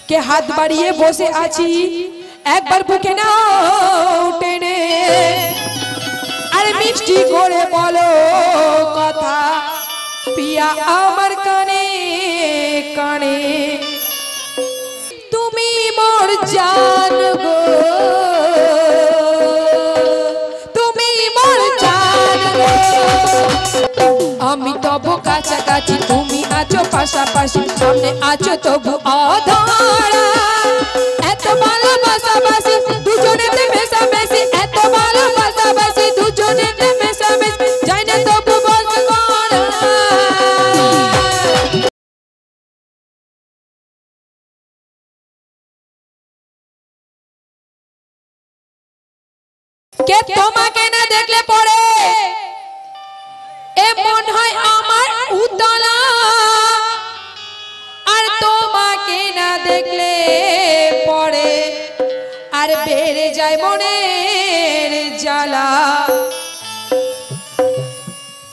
के हाथ बाड़िए बसे आছি একবার বুকে নাও টেনে আরে মিষ্টি করে বলো কথা পিয়া আমার কানে কানে তুমি মোর জান গো তুমি মোর জান গো আমি তবু কাছাকাছি তুমি আছো পাশাপাশি সামনে আছো তবু অধরা এত ভালোবাসাবাসি দুজনেতে মেশামেশি এত ভালোবাসাবাসি দুজনেতে মেশামেশি যাই না তবু বলবো কে তোমাকে না দেখলে পড়ে এ মন হয় আমার উতলা আর তোমাকে না দেখলে পড়ে আর বেড়ে যায় মনের জ্বালা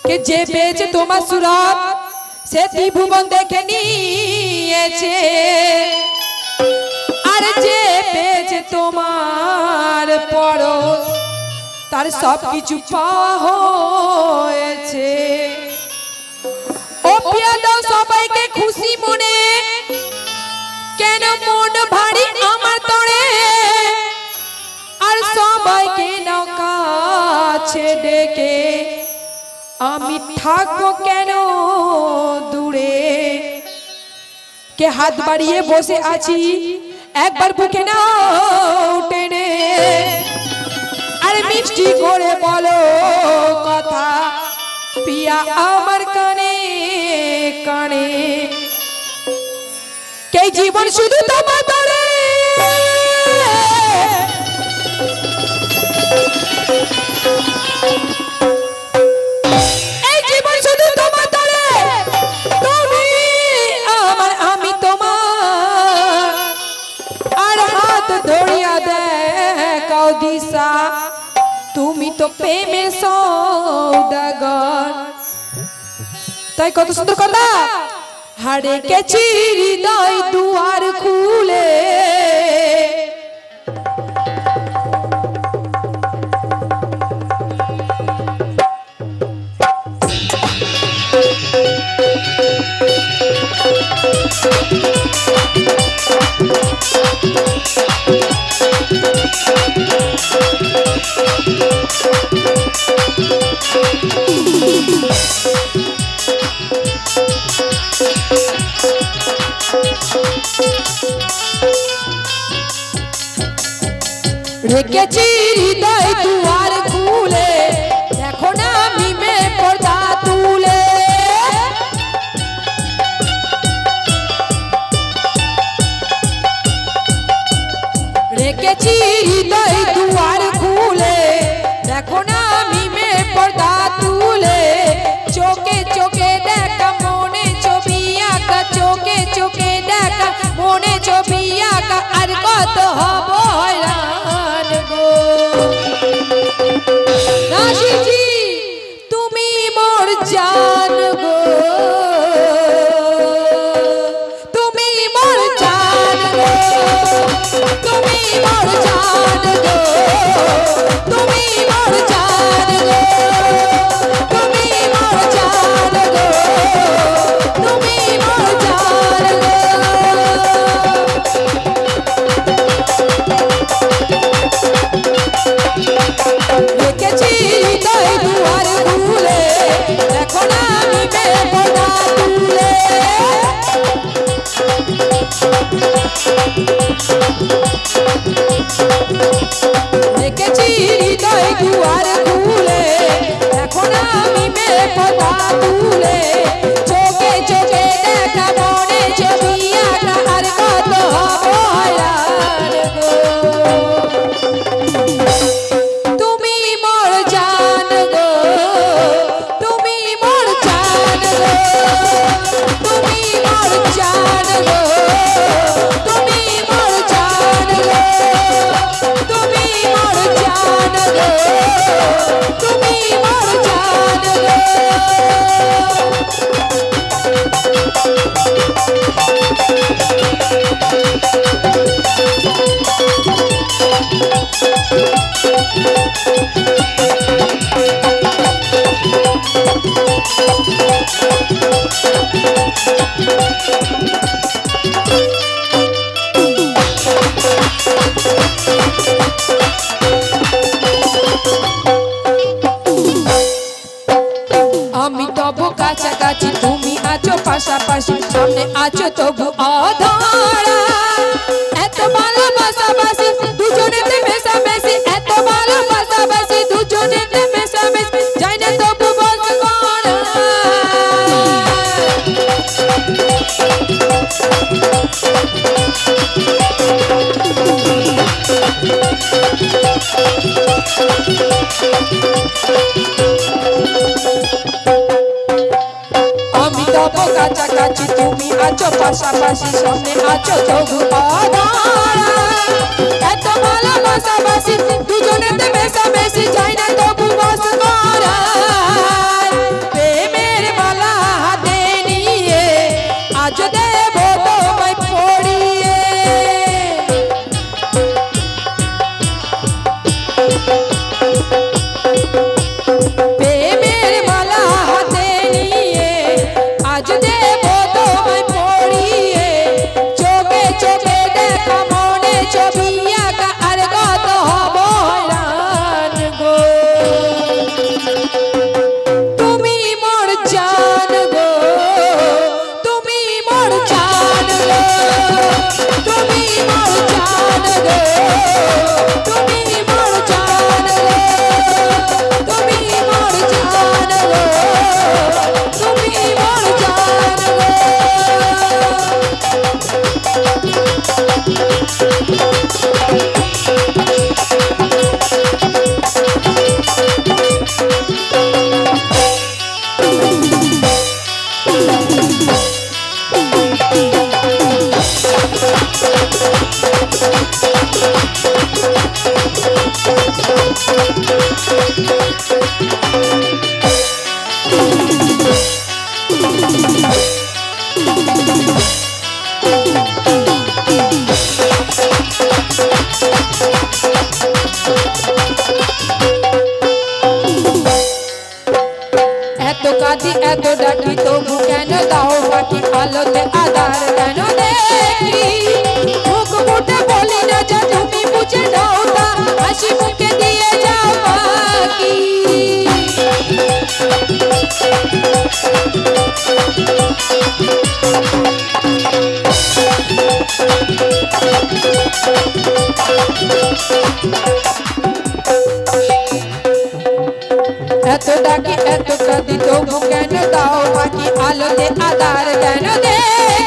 কে যে পেয়েছে তোমার সুরত সে ত্রিভুবন দেখে নিয়েছে আর যে পেয়েছে তোমার পরশ তার সবকিছু পাওয়া হয়েছে ও পিয়া দাও সবাইকে খুশি মনে কেন মন ভারী আমার তরে আর সবাইকে নাও কাছে ডেকে আমি থাকবো কেন দূরে কে হাত বাড়িয়ে বসে আছি একবার বুকে নাও টেনে আরে মিষ্টি করে বলো কথা পিয়া আমার কানে কানে কে জীবন শুধু তোমার তরে এই জীবন শুধু তোমার তরে তুমি আমার আমি তোমার আর হাত ধরিয়া দেখাও দিশা তুমি তো প্রেমের সওদাগর তাই কত সুন্দর কথা হাড়ে কে চিরি দাই দুয়ার খুলে রেখেছি হৃদয় দুয়ার খুলে দেখো না মিমে পর্দা তুলে রেখেছি হৃদয় দুয়ার খুলে দেখো না মিমে পর্দা তুলে চোখে চোখে দেখা মনে ছবি আঁকা চোখে চোখে দেখা মনে ছবি আঁকা আর কত হব তুমি মোর জান গো তুমি মোর জান গো তুমি মোর জান গো তুমি মোর জান গো তুমি মোর জান গো তুমি মোর জান গো রেখেছি হৃদয় দুয়ার খুলে দেখো না মিমে পর্দা তুলে রেখেছি হৃদয় দুয়ার খুলে দেখো না মিমে পর্দা তুলে চোখে চোখে দেখা মনে ছবি আঁকা আর কত হব হয়রান গো তুমি মোর জান গো তুমি মোর জান গো তুমি মোর জান গো তুমি মোর জান গো তুমি মোর জান গো তুমি মোর জান গো সামনে আছো তবু অধরা এত ভালোবাসাবাসি দুজনেতে মেশামেশি এত ভালোবাসাবাসি দুজনেতে মেশামেশি যাই না তবু বস করা আমি তবু কাছাকাছি তুমি আছো পাশাপাশি সামনে আছো তবু অধরা এত ভালোবাসাবাসি দুজনেতে মেশামেশি যাই না তবু বস করা প্রেমের মালা হাতে নিয়ে আজ দেব তোমায় পড়িয়ে প্রেমের মালা হাতে নিয়ে আজ দেব তোমায় পড়িয়ে চোখে চোখে দেখা মনে ছবি আঁকা আর কত হব হয়রান গো তুমি মোর জান গো তুমি মোর জান গো তুমি মোর জান গো তুমি মোর জান গো তুমি মোর জান গো তুমি মোর জান গো এত কাঁদি এত ডাকি তবু কেন দাও বাকি আলোতে আধার কেন দেখি মুখ ফুটে বলি না যা তুমি বুঝে দাও তা হাসি মুখে দিয়ে যাও বাকি এত ডাকি এত কাঁদি তবু কেন দাও বাকি আলোতে আধার কেন দেখি